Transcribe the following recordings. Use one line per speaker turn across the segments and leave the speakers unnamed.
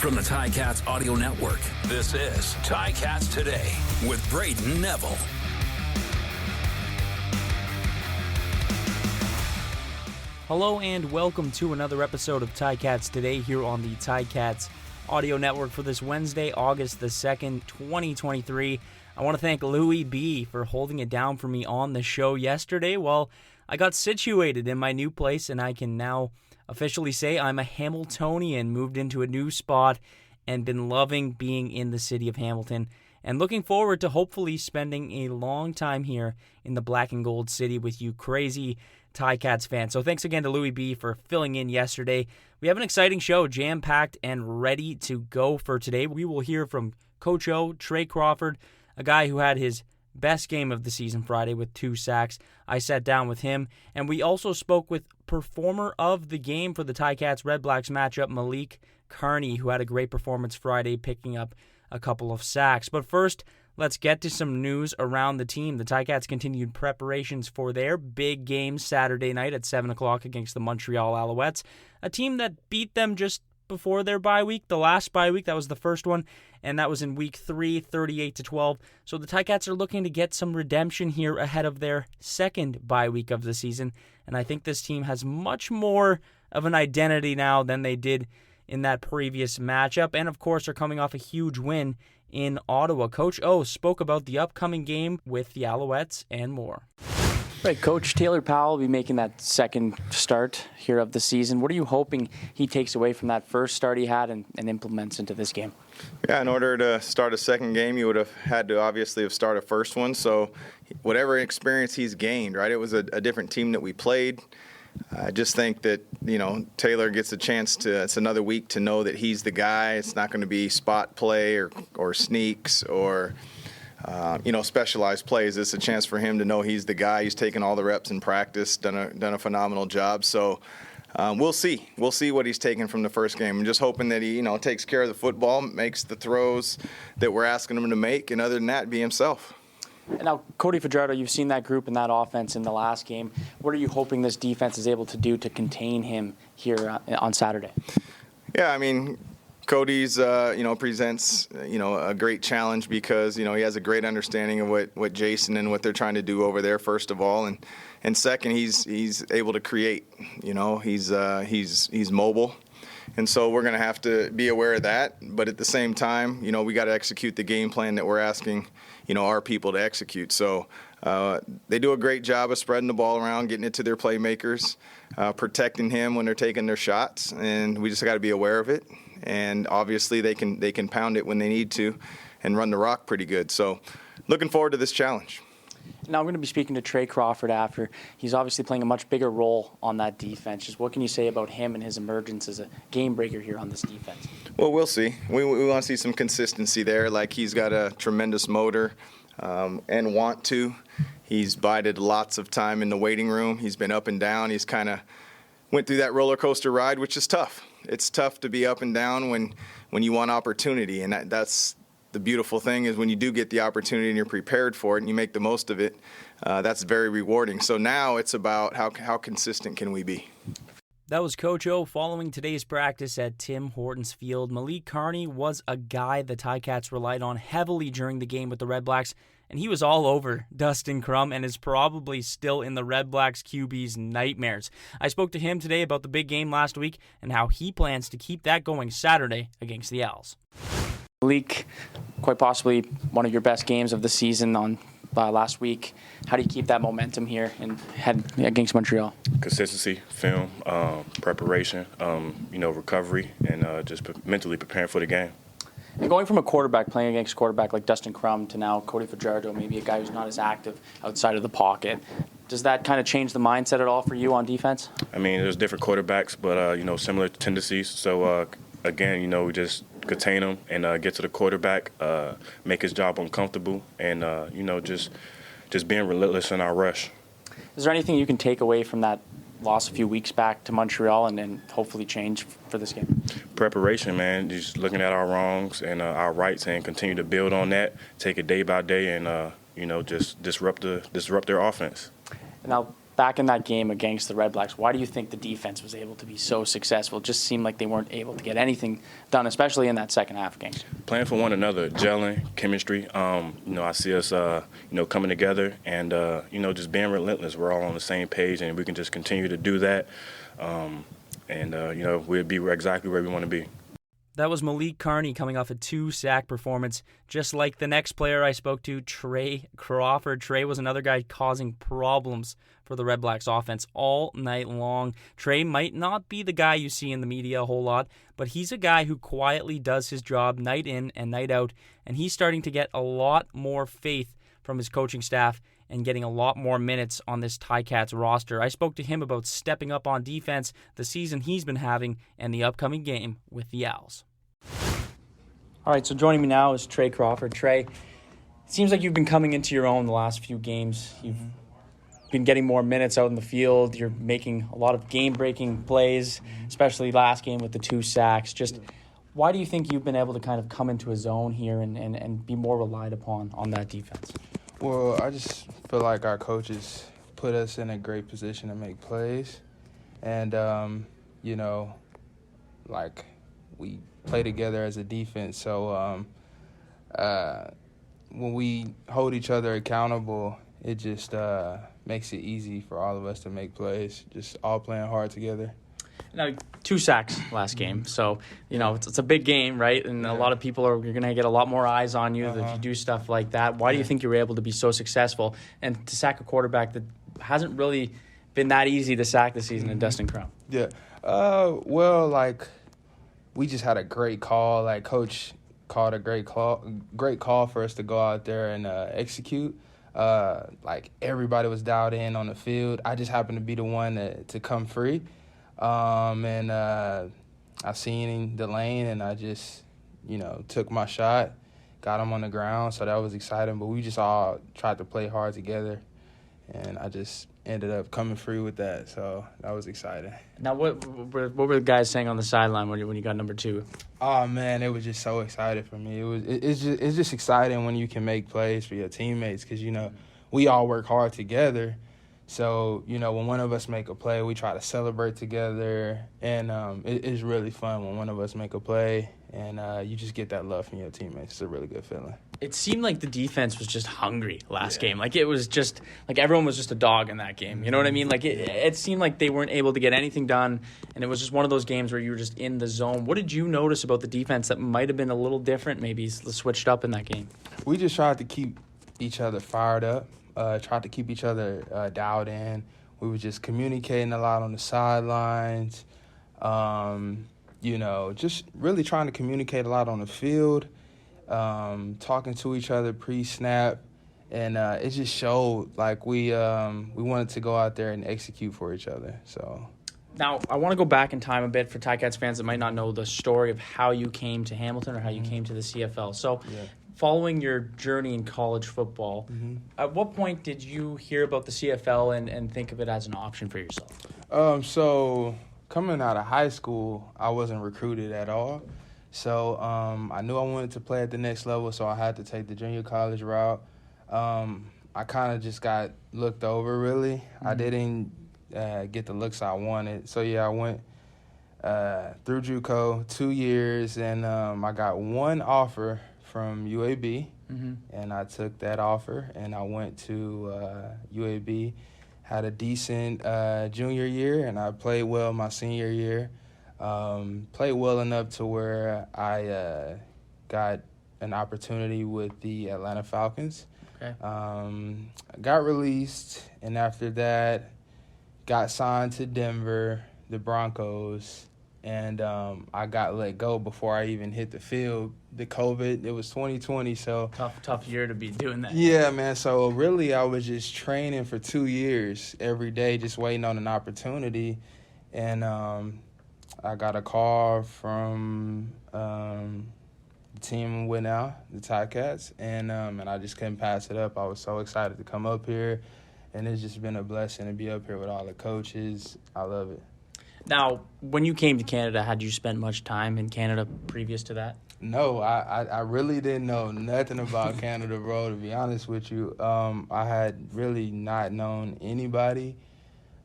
From the Ticats Audio Network, this is Ticats Today with Brayden Neville.
Hello and welcome to another episode of Ticats Today here on the Ticats Audio Network for this Wednesday, August the 2nd, 2023. I want to thank Louie B for holding it down for me on the show yesterday. Well, I got situated in my new place and I can now officially say I'm a Hamiltonian, moved into a new spot and been loving being in the city of Hamilton and looking forward to hopefully spending a long time here in the black and gold city with you crazy Ticats fans. So thanks again to Louie B for filling in yesterday. We have an exciting show, jam-packed and ready to go for today. We will hear from Coach O, Tre Crawford, a guy who had his best game of the season Friday with 2 sacks. I sat down with him, and we also spoke with performer of the game for the Ticats Red Blacks matchup, Malik Carney, who had a great performance Friday, picking up a couple of sacks. But first, let's get to some news around the team. The Ticats continued preparations for their big game Saturday night at 7 o'clock against the Montreal Alouettes, a team that beat them just before their bye week, the last bye week. That was the first one, and that was in week 3, 38-12. So the Ticats are looking to get some redemption here ahead of their second bye week of the season, and I think this team has much more of an identity now than they did in that previous matchup, and of course are coming off a huge win in Ottawa. Coach O spoke about the upcoming game with the Alouettes and more. Right, Coach Taylor Powell will be making that second start here of the season. What are you hoping he takes away from that first start he had and implements into this game?
Yeah, in order to start a second game, you would have had to obviously have started a first one. So whatever experience he's gained, right, it was a different team that we played. I just think that, Taylor gets a chance it's another week to know that he's the guy. It's not going to be spot play or sneaks or specialized plays. It's a chance for him to know he's the guy. He's taken all the reps in practice, done a phenomenal job. So we'll see. We'll see what he's taken from the first game. I'm just hoping that he, takes care of the football, makes the throws that we're asking him to make, and other than that, be himself.
And now, Cody Fajardo, you've seen that group and that offense in the last game. What are you hoping this defense is able to do to contain him here on Saturday?
Yeah, Cody's, presents, a great challenge because, he has a great understanding of what Jason and what they're trying to do over there, first of all. And second, he's able to create, he's mobile. And so we're going to have to be aware of that. But at the same time, we got to execute the game plan that we're asking, our people to execute. So they do a great job of spreading the ball around, getting it to their playmakers, protecting him when they're taking their shots. And we just got to be aware of it. And obviously they can pound it when they need to and run the rock pretty good. So looking forward to this challenge.
Now I'm going to be speaking to Tre Crawford after. He's obviously playing a much bigger role on that defense. Just what can you say about him and his emergence as a game breaker here on this defense?
Well, we'll see. We want to see some consistency there. Like, he's got a tremendous motor and want to. He's bided lots of time in the waiting room. He's been up and down. He's kind of went through that roller coaster ride, which is tough. It's tough to be up and down when you want opportunity, and that's the beautiful thing is when you do get the opportunity and you're prepared for it and you make the most of it, that's very rewarding. So now it's about how consistent can we be.
That was Coach O following today's practice at Tim Hortons Field. Malik Carney was a guy the Ticats relied on heavily during the game with the Red Blacks, and he was all over Dustin Crum and is probably still in the Red Blacks QB's nightmares. I spoke to him today about the big game last week and how he plans to keep that going Saturday against the Owls. Malik, quite possibly one of your best games of the season on last week. How do you keep that momentum here and head against Montreal?
Consistency, film, preparation, recovery, and just mentally preparing for the game.
And going from a quarterback playing against a quarterback like Dustin Crum to now Cody Fajardo, maybe a guy who's not as active outside of the pocket, does that kind of change the mindset at all for you on defense?
There's different quarterbacks, but, similar tendencies. So, again, we just contain him and get to the quarterback, make his job uncomfortable, and, just being relentless in our rush.
Is there anything you can take away from that loss a few weeks back to Montreal and then hopefully change for this game?
Preparation, man. Just looking at our wrongs and our rights and continue to build on that, take it day by day, and, just disrupt their offense.
Now, back in that game against the Red Blacks, why do you think the defense was able to be so successful? It just seemed like they weren't able to get anything done, especially in that second half game.
Playing for one another, gelling, chemistry. I see us, coming together and, just being relentless. We're all on the same page, and we can just continue to do that. We'll be exactly where we want to be.
That was Malik Carney coming off a 2-sack performance, just like the next player I spoke to, Tre Crawford. Tre was another guy causing problems for the Red Blacks offense all night long. Tre might not be the guy you see in the media a whole lot, but he's a guy who quietly does his job night in and night out, and he's starting to get a lot more faith from his coaching staff and getting a lot more minutes on this Ticats roster. I spoke to him about stepping up on defense, the season he's been having, and the upcoming game with the Owls. All right, so joining me now is Tre Crawford. Tre, it seems like you've been coming into your own the last few games. You've been getting more minutes out in the field. You're making a lot of game-breaking plays, especially last game with the 2 sacks. Just why do you think you've been able to kind of come into a zone here and be more relied upon on that defense?
Well, I just feel like our coaches put us in a great position to make plays. And, we play together as a defense. So when we hold each other accountable, it just makes it easy for all of us to make plays, just all playing hard together.
Now, 2 sacks last game, so it's a big game, right? And a lot of people you're going to get a lot more eyes on you if you do stuff like that. Why do you think you were able to be so successful and to sack a quarterback that hasn't really been that easy to sack this season in Dustin Crum?
Yeah, we just had a great call. Like Coach called a great call for us to go out there and execute. Everybody was dialed in on the field. I just happened to be the one to come free. I seen the lane, and I just, took my shot, got him on the ground, so that was exciting. But we just all tried to play hard together, and I just ended up coming free with that, so that was exciting.
Now, what were the guys saying on the sideline when you got number 2?
Oh, man, it was just so exciting for me. It's just exciting when you can make plays for your teammates because, we all work hard together. So, when one of us make a play, we try to celebrate together, and it's really fun when one of us make a play, and you just get that love from your teammates. It's a really good feeling.
It seemed like the defense was just hungry last game. Like, it was just – like, everyone was just a dog in that game. You know what I mean? Like, it seemed like they weren't able to get anything done, and it was just one of those games where you were just in the zone. What did you notice about the defense that might have been a little different, maybe switched up in that game?
We just tried to keep each other fired up. Tried to keep each other dialed in. We were just communicating a lot on the sidelines, just really trying to communicate a lot on the field, talking to each other pre-snap, and it just showed like we wanted to go out there and execute for each other. So
now I want to go back in time a bit for Ticats fans that might not know the story of how you came to Hamilton or how you came to the CFL. So. Yeah. Following your journey in college football, at what point did you hear about the CFL and think of it as an option for yourself?
So coming out of high school, I wasn't recruited at all. So I knew I wanted to play at the next level, so I had to take the junior college route. I kind of just got looked over, really. I didn't get the looks I wanted. So, I went through JUCO 2 years, and I got one offer from UAB, and I took that offer, and I went to UAB, had a decent junior year, and I played well my senior year. Played well enough to where I got an opportunity with the Atlanta Falcons. Okay. Got released, and after that, got signed to Denver, the Broncos, and I got let go before I even hit the field. The COVID, it was 2020, so
tough year to be doing that.
Yeah, man. So really, I was just training for 2 years every day, just waiting on an opportunity, and I got a call from the team with now, the Ticats, and I just couldn't pass it up. I was so excited to come up here, and it's just been a blessing to be up here with all the coaches. I love it.
Now, when you came to Canada, had you spent much time in Canada previous to that?
No, I really didn't know nothing about Canada, bro, to be honest with you. I had really not known anybody.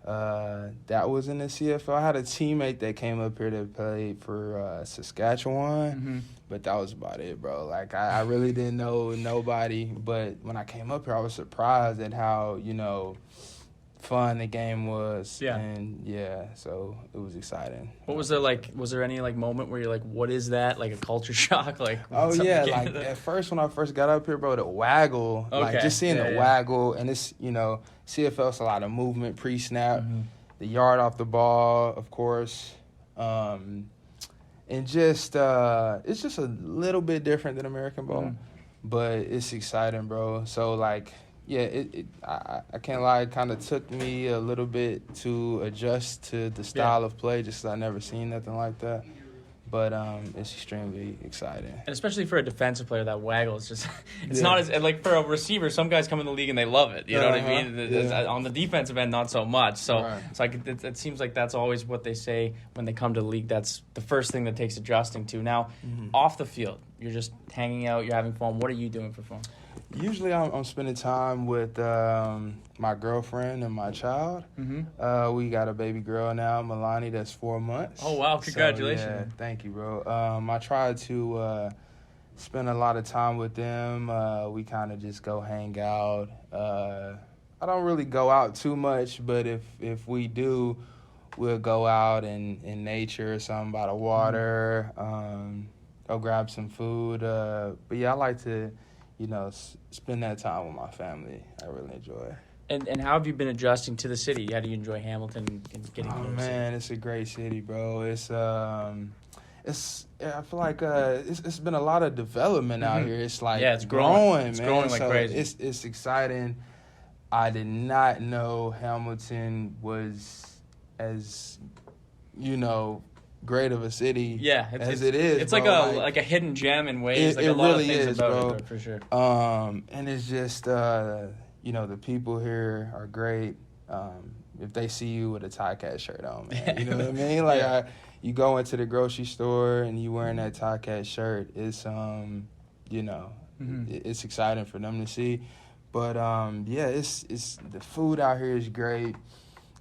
That was in the CFL. I had a teammate that came up here that played for Saskatchewan, but that was about it, bro. Like, I really didn't know nobody, but when I came up here, I was surprised at how, fun the game was.
Yeah.
And, so it was exciting.
What was there like? Was there any like moment where you're like, what is that? Like a culture shock? Like,
oh, yeah. Like, at first, when I first got up here, bro, the waggle, like just seeing the waggle, and it's, CFL's a lot of movement pre-snap, the yard off the ball, of course. And just, it's just a little bit different than American ball, but it's exciting, bro. So, like, I can't lie, it kind of took me a little bit to adjust to the style of play just 'cause I never seen nothing like that. But it's extremely exciting.
And especially for a defensive player, that waggle is just, it's not as, like for a receiver, some guys come in the league and they love it. You know what I mean? On the defensive end, not so much. So it's like, it seems like that's always what they say when they come to the league. That's the first thing that takes adjusting to. Now, off the field, you're just hanging out, you're having fun. What are you doing for fun?
Usually I'm spending time with my girlfriend and my child. We got a baby girl now, Milani, that's 4 months.
Oh, wow. Congratulations.
So, thank you, bro. I try to spend a lot of time with them. We kind of just go hang out. I don't really go out too much, but if we do, we'll go out in nature or something by the water, go grab some food. But, I like to spend that time with my family. I really enjoy it.
And how have you been adjusting to the city? How do you enjoy Hamilton and getting to the city?
It's a great city, bro. I feel like it's been a lot of development out here. It's like
it's growing. It's
man.
growing like crazy.
It's exciting. I did not know Hamilton was as great of a city as it is.
It's
bro.
like a hidden gem in ways.
It
a lot
really
of things
is,
about
bro.
It, for sure.
And it's just the people here are great. If they see you with a Ticat shirt on, man, you know what I mean? Like you go into the grocery store and you wearing that Ticat shirt, it's it's exciting for them to see. But it's the food out here is great.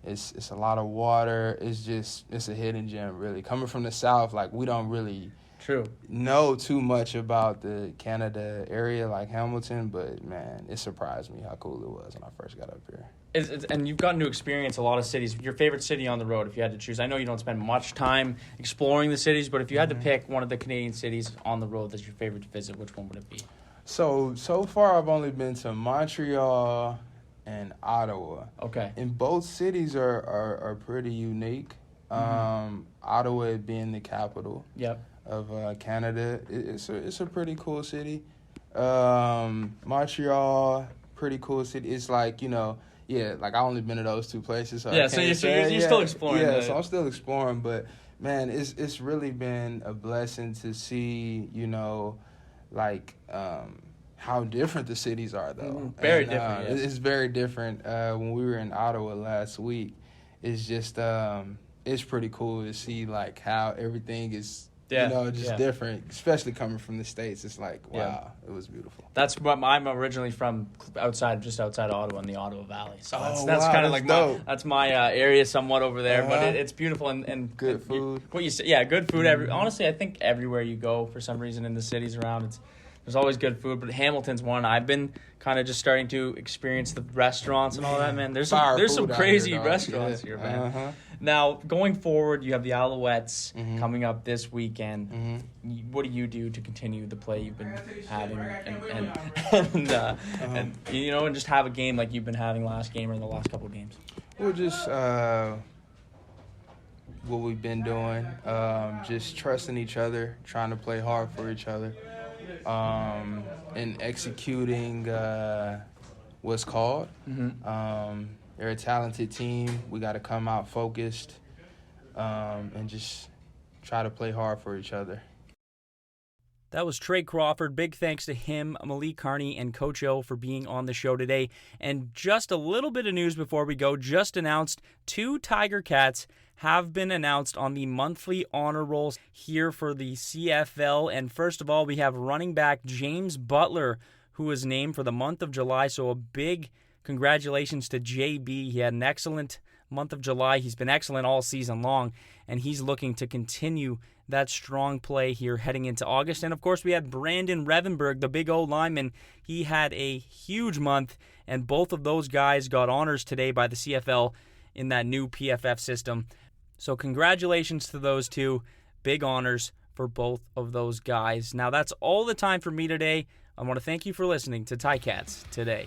It's a lot of water. It's a hidden gem, really. Coming from the South, like, we don't really know too much about the Canada area like Hamilton, but, man, it surprised me how cool it was when I first got up here.
And you've gotten to experience a lot of cities. Your favorite city on the road, if you had to choose. I know you don't spend much time exploring the cities, but if you had to pick one of the Canadian cities on the road that's your favorite to visit, which one would it be? So
far I've only been to Montreal and Ottawa.
Okay.
And both cities are pretty unique. Ottawa being the capital of Canada. It's a pretty cool city. Montreal, pretty cool city. It's like, like I only been to those two places. So
you're still exploring.
Yeah, so I'm still exploring. But, man, it's really been a blessing to see, how different the cities are, though.
Very different,
It's very different. When we were in Ottawa last week, it's just it's pretty cool to see, like, how everything is, different, especially coming from the States. It's like, wow, it was beautiful.
That's what I'm originally from, just outside Ottawa in the Ottawa Valley. So that's kind of like that's my area somewhat over there, but it's beautiful and
good food.
What you say, good food. Honestly, I think everywhere you go, for some reason in the cities around, there's always good food, but Hamilton's one. I've been kind of just starting to experience the restaurants and all that, man. There's some crazy restaurants here, man. Now, going forward, you have the Alouettes coming up this weekend. What do you do to continue the play you've been having and just have a game like you've been having last game or in the last couple of games?
We'll just what we've been doing, just trusting each other, trying to play hard for each other. And executing what's called. They're a talented team. We got to come out focused and just try to play hard for each other.
That was Tre Crawford. Big thanks to him, Malik, Carney, and Coach O for being on the show today. And just a little bit of news before we go. Just announced 2 Tiger Cats have been announced on the monthly honor rolls here for the CFL. And first of all, we have running back James Butler, who was named for the month of July. So a big congratulations to JB. He had an excellent month of July. He's been excellent all season long, and he's looking to continue that strong play here heading into August. And, of course, we had Brandon Revenberg, the big old lineman. He had a huge month, and both of those guys got honors today by the CFL in that new PFF system. So congratulations to those two. Big honors for both of those guys. Now, that's all the time for me today. I want to thank you for listening to Ticats Today.